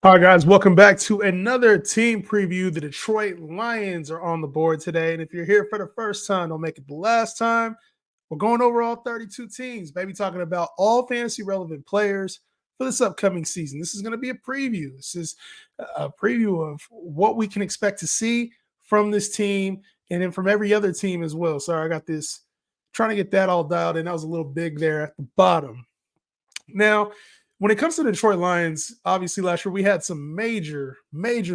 All right, guys, welcome back to another team preview. The Detroit Lions are on the board today. And if you're here for the first time, don't make it the last time. We're going over all 32 teams, maybe talking about all fantasy relevant players for this upcoming season. This is going to be a preview. This is a preview of what we can expect to see from this team and then from every other team as well. Sorry, I got this trying to get that all dialed in. That was a little big there at the bottom. Now, when it comes to the Detroit Lions, obviously last year we had some major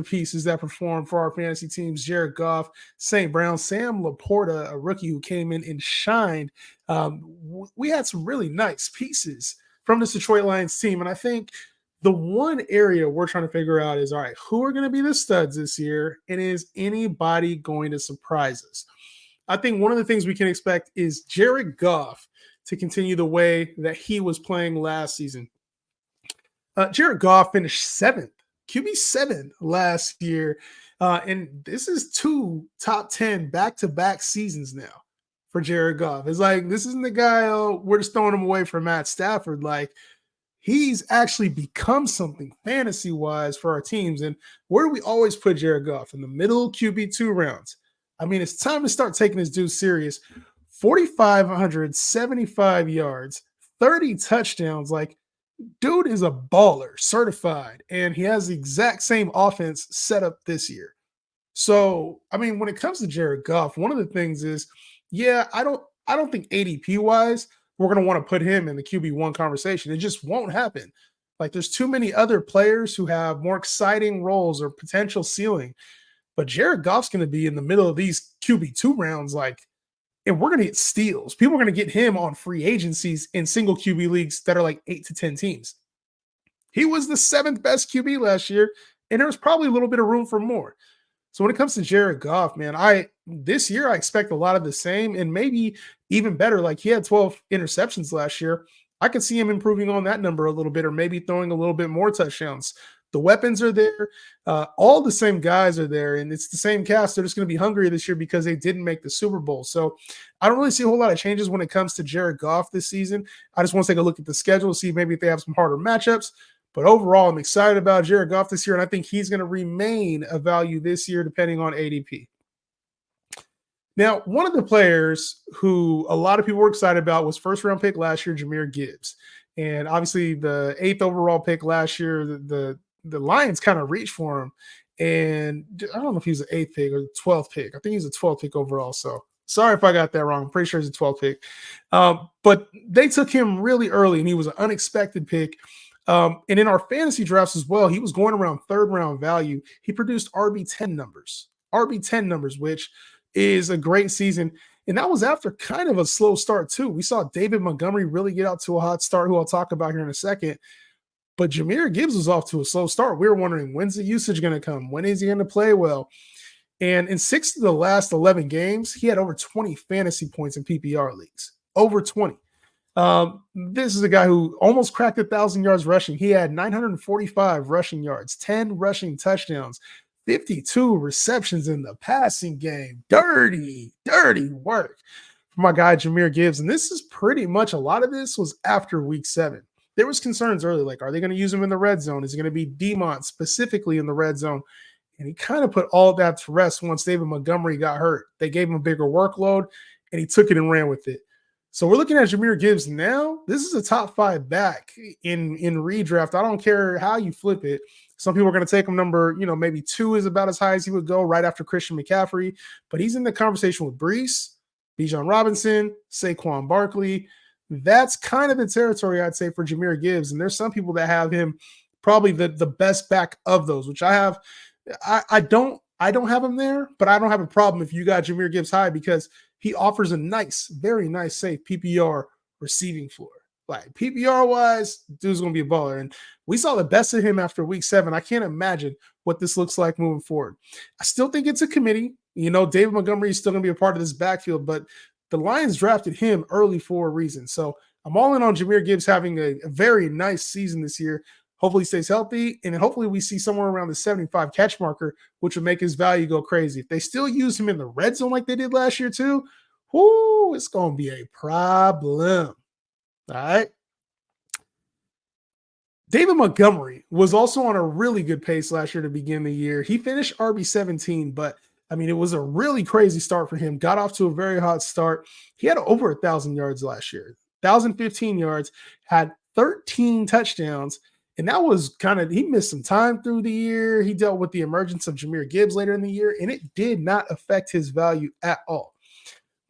pieces that performed for our fantasy teams. Jared Goff, St. Brown, Sam Laporta, a rookie who came in and shined. We had some really nice pieces from this Detroit Lions team. And I think the one area we're trying to figure out is, all right, who are going to be the studs this year? And is anybody going to surprise us? I think one of the things we can expect is Jared Goff to continue the way that he was playing last season. Jared Goff finished seventh, QB7 last year. And this is two top 10 back-to-back seasons now for Jared Goff. It's like, this isn't the guy, we're just throwing him away for Matt Stafford. Like, he's actually become something fantasy-wise for our teams. And where do we always put Jared Goff? In the middle QB2 rounds. I mean, it's time to start taking this dude serious. 4,575 yards, 30 touchdowns. Like, dude is a baller, certified, and he has the exact same offense set up this year. So, I mean, when it comes to Jared Goff, one of the things is, yeah, I don't think ADP wise we're going to want to put him in the QB1 conversation. It just won't happen. Like, there's too many other players who have more exciting roles or potential ceiling. But Jared Goff's going to be in the middle of these QB2 rounds, like, and we're going to get steals. People are going to get him on free agencies in single QB leagues that are like 8 to 10 teams. He was the seventh best QB last year, and there was probably a little bit of room for more. So when it comes to Jared Goff, man, this year I expect a lot of the same and maybe even better. Like, he had 12 interceptions last year. I could see him improving on that number a little bit, or maybe throwing a little bit more touchdowns. The weapons are there. All the same guys are there, and it's the same cast. They're just going to be hungry this year because they didn't make the Super Bowl. So I don't really see a whole lot of changes when it comes to Jared Goff this season. I just want to take a look at the schedule, see maybe if they have some harder matchups. But overall, I'm excited about Jared Goff this year, and I think he's going to remain a value this year depending on ADP. Now, one of the players who a lot of people were excited about was first-round pick last year, Jahmyr Gibbs. And obviously the 8th overall pick last year, the Lions kind of reached for him. And I don't know if he's an 8th pick or the 12th pick. I think he's a 12th pick overall. So sorry if I got that wrong. I'm pretty sure he's a 12th pick. But they took him really early, and he was an unexpected pick. And in our fantasy drafts as well, he was going around third-round value. He produced RB10 numbers, which is a great season. And that was after kind of a slow start, too. We saw David Montgomery really get out to a hot start, who I'll talk about here in a second. But Jahmyr Gibbs was off to a slow start. We were wondering, when's the usage going to come? When is he going to play well? And in 6 of the last 11 games, he had over 20 fantasy points in PPR leagues. Over 20. This is a guy who almost cracked 1,000 yards rushing. He had 945 rushing yards, 10 rushing touchdowns, 52 receptions in the passing game. Dirty work for my guy Jahmyr Gibbs. And this is pretty much, a lot of this was after week 7. There was concerns early, like, are they going to use him in the red zone? Is it going to be Demont specifically in the red zone? And he kind of put all that to rest once David Montgomery got hurt. They gave him a bigger workload, and he took it and ran with it. So we're looking at Jahmyr Gibbs now. This is a top 5 back in redraft. I don't care how you flip it. Some people are going to take him number, maybe 2 is about as high as he would go, right after Christian McCaffrey. But he's in the conversation with Breece, Bijan Robinson, Saquon Barkley. That's kind of the territory, I'd say, for Jahmyr Gibbs. And there's some people that have him probably the best back of those, which I have. I don't have him there, but I don't have a problem if you got Jahmyr Gibbs high, because he offers a nice, very nice, safe PPR receiving floor. Like, PPR wise, dude's going to be a baller. And we saw the best of him after week 7. I can't imagine what this looks like moving forward. I still think it's a committee. David Montgomery is still going to be a part of this backfield, but the Lions drafted him early for a reason. So I'm all in on Jahmyr Gibbs having a very nice season this year. Hopefully he stays healthy, and hopefully we see somewhere around the 75 catch marker, which would make his value go crazy. If they still use him in the red zone like they did last year too, it's going to be a problem. All right. David Montgomery was also on a really good pace last year to begin the year. He finished RB 17, but I mean, it was a really crazy start for him. Got off to a very hot start. He had over 1,000 yards last year, 1,015 yards, had 13 touchdowns. And that was kind of, he missed some time through the year. He dealt with the emergence of Jahmyr Gibbs later in the year, and it did not affect his value at all.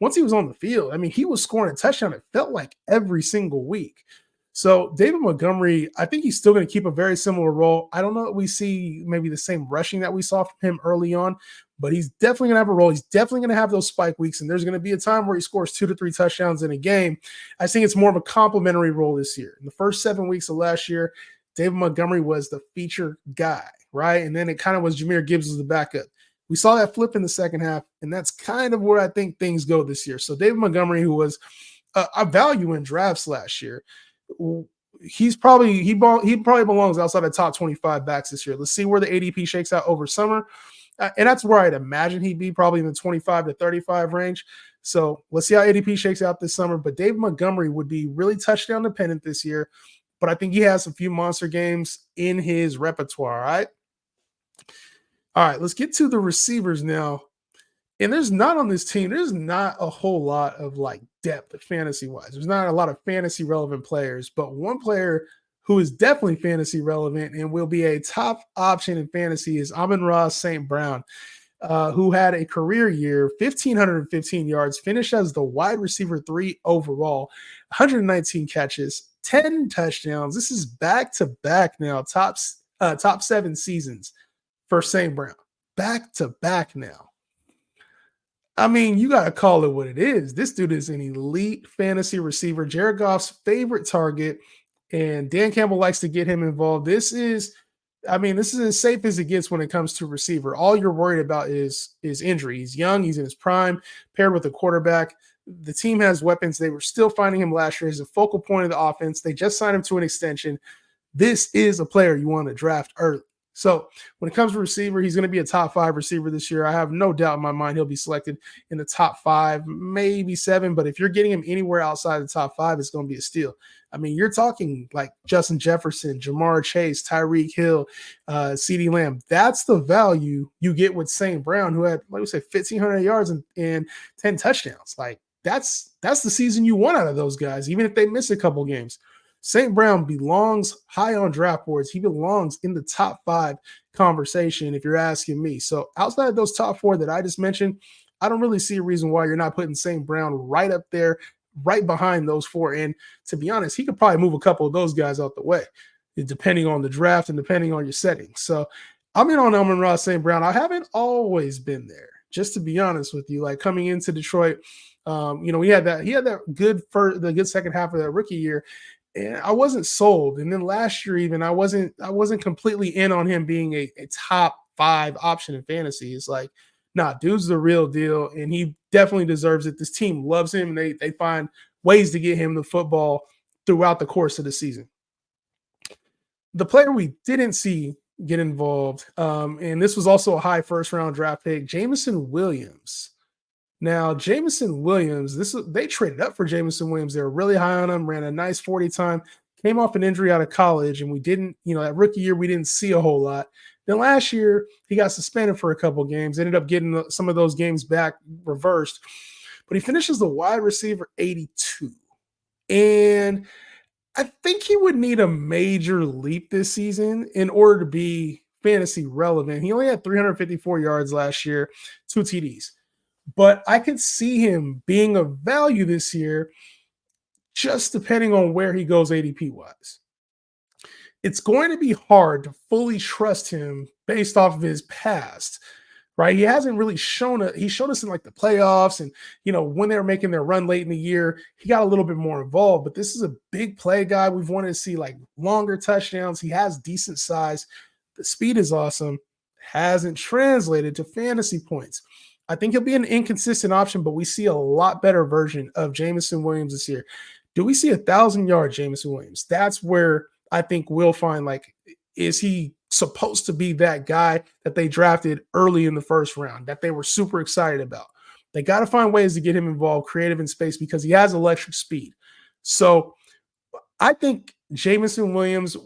Once he was on the field, I mean, he was scoring a touchdown, it felt like every single week. So David Montgomery, I think he's still going to keep a very similar role. I don't know that we see maybe the same rushing that we saw from him early on, but he's definitely going to have a role. He's definitely going to have those spike weeks, and there's going to be a time where he scores 2 to 3 touchdowns in a game. I think it's more of a complementary role this year. In the first 7 weeks of last year, David Montgomery was the feature guy, right? And then it kind of was Jahmyr Gibbs as the backup. We saw that flip in the second half, and that's kind of where I think things go this year. So David Montgomery, who was a value in drafts last year, he probably belongs outside the top 25 backs this year. Let's see where the ADP shakes out over summer. And that's where I'd imagine he'd be, probably in the 25 to 35 range. So let's see how ADP shakes out this summer. But David Montgomery would be really touchdown dependent this year. But I think he has a few monster games in his repertoire. All right, let's get to the receivers now. And there's not on this team, there's not a whole lot of like depth fantasy wise. There's not a lot of fantasy relevant players, but one player who is definitely fantasy relevant and will be a top option in fantasy is Amon-Ra St. Brown, who had a career year, 1,515 yards, finished as the wide receiver 3 overall, 119 catches, 10 touchdowns. This is back to back now, top 7 seasons for St. Brown. Back to back now. I mean, you got to call it what it is. This dude is an elite fantasy receiver, Jared Goff's favorite target, and Dan Campbell likes to get him involved. This is as safe as it gets when it comes to receiver. All you're worried about is injury. He's young, he's in his prime, paired with a quarterback. The team has weapons. They were still finding him last year. He's a focal point of the offense. They just signed him to an extension. This is a player you want to draft early. So when it comes to receiver, he's going to be a top 5 receiver this year. I have no doubt in my mind he'll be selected in the top 5, maybe 7. But if you're getting him anywhere outside the top 5, it's going to be a steal. I mean, you're talking like Justin Jefferson, Jamar Chase, Tyreek Hill, CeeDee Lamb. That's the value you get with St. Brown, who had, like we said, 1,500 yards and 10 touchdowns. Like that's the season you want out of those guys, even if they miss a couple games. St. Brown belongs high on draft boards. He belongs in the top 5 conversation, if you're asking me. So outside of those top 4 that I just mentioned, I don't really see a reason why you're not putting St. Brown right up there, right behind those 4. And to be honest, he could probably move a couple of those guys out the way, depending on the draft and depending on your settings. So I'm in on Amon-Ra St. Brown. I haven't always been there, just to be honest with you. Like coming into Detroit, he had that good second half of that rookie year. And I wasn't sold. And then last year, even I wasn't completely in on him being a top 5 option in fantasy. It's like, nah, dude's the real deal, and he definitely deserves it. This team loves him, and they find ways to get him the football throughout the course of the season. The player we didn't see get involved, and this was also a high first-round draft pick, Jameson Williams. Now, Jameson Williams, they traded up for Jameson Williams. They were really high on him, ran a nice 40 time, came off an injury out of college, and we didn't, that rookie year, we didn't see a whole lot. Then last year, he got suspended for a couple games, ended up getting some of those games back reversed, but he finishes the wide receiver 82. And I think he would need a major leap this season in order to be fantasy relevant. He only had 354 yards last year, 2 TDs. But I could see him being of value this year, just depending on where he goes ADP-wise. It's going to be hard to fully trust him based off of his past, right? He hasn't really shown it. He showed us in like the playoffs and, when they were making their run late in the year, he got a little bit more involved. But this is a big play guy. We've wanted to see like longer touchdowns. He has decent size. The speed is awesome. Hasn't translated to fantasy points. I think he'll be an inconsistent option, but we see a lot better version of Jameson Williams this year. Do we see 1,000-yard Jameson Williams? That's where I think we'll find, like, is he supposed to be that guy that they drafted early in the first round, that they were super excited about? They got to find ways to get him involved, creative in space, because he has electric speed. So I think Jameson Williams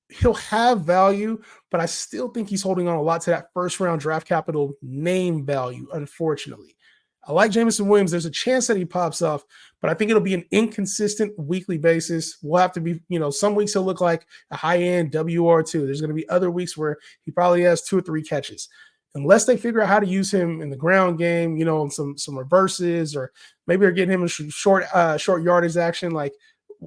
he'll have value, but I still think he's holding on a lot to that first round draft capital name value, unfortunately. I like Jameson Williams. There's a chance that he pops off, but I think it'll be an inconsistent weekly basis. We'll have to be, some weeks he'll look like a high end WR2. There's going to be other weeks where he probably has 2 or 3 catches. Unless they figure out how to use him in the ground game, in some reverses, or maybe they're getting him in short yardage action. Like,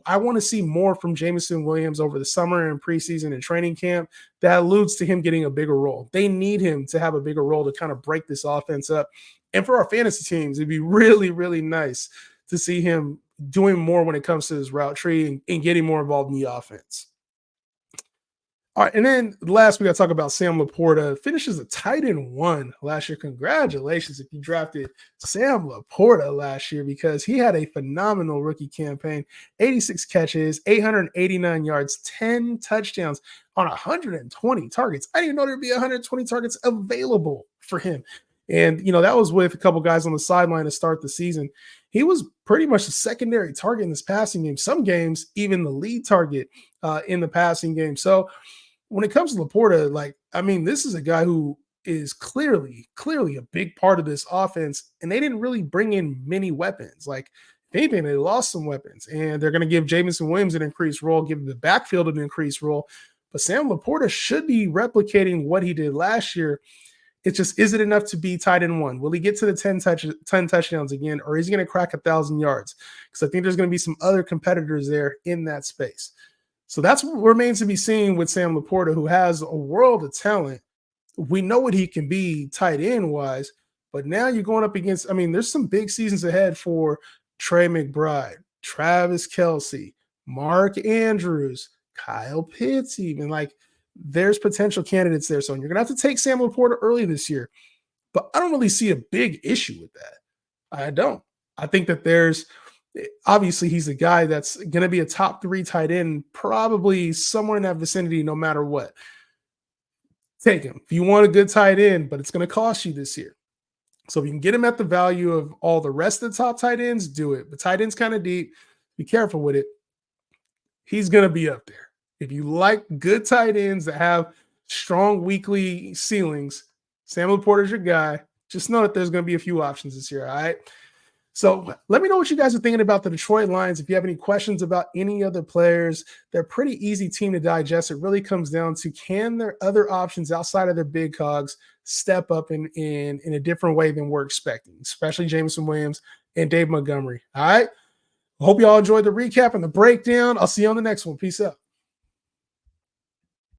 I want to see more from Jameson Williams over the summer and preseason and training camp that alludes to him getting a bigger role. They need him to have a bigger role to kind of break this offense up. And for our fantasy teams, it'd be really, really nice to see him doing more when it comes to his route tree and getting more involved in the offense. All right, and then last we got to talk about Sam LAPORTA. Finishes a tight end 1 last year. Congratulations if you drafted Sam LAPORTA last year, because he had a phenomenal rookie campaign. 86 catches, 889 yards, 10 touchdowns on 120 targets. I didn't even know there'd be 120 targets available for him. And, that was with a couple guys on the sideline to start the season. He was pretty much the secondary target in this passing game. Some games, even the lead target in the passing game. So when it comes to LAPORTA, this is a guy who is clearly a big part of this offense, and they didn't really bring in many weapons. Like, if anything, they lost some weapons, and they're going to give Jameson Williams an increased role, give the backfield an increased role. But Sam LAPORTA should be replicating what he did last year. It's just, is it enough to be tight end 1? Will he get to the 10 touchdowns again, or is he going to crack 1,000 yards? Because I think there's going to be some other competitors there in that space. So that's what remains to be seen with Sam LAPORTA, who has a world of talent. We know what he can be tight end wise, but now you're going up against, there's some big seasons ahead for Trey McBride, Travis Kelce, Mark Andrews, Kyle Pitts, even. There's potential candidates there. So you're going to have to take Sam LAPORTA early this year, but I don't really see a big issue with that. I don't. I think that obviously he's a guy that's going to be a top 3 tight end, probably somewhere in that vicinity, no matter what. Take him if you want a good tight end, but it's going to cost you this year. So if you can get him at the value of all the rest of the top tight ends, do it. But tight end's kind of deep. Be careful with it. He's going to be up there. If you like good tight ends that have strong weekly ceilings, Sam LAPORTA is your guy. Just know that there's going to be a few options this year, all right? So let me know what you guys are thinking about the Detroit Lions. If you have any questions about any other players, they're a pretty easy team to digest. It really comes down to, can their other options outside of their big cogs step up in a different way than we're expecting, especially Jameson Williams and Dave Montgomery, all right? I hope you all enjoyed the recap and the breakdown. I'll see you on the next one. Peace out.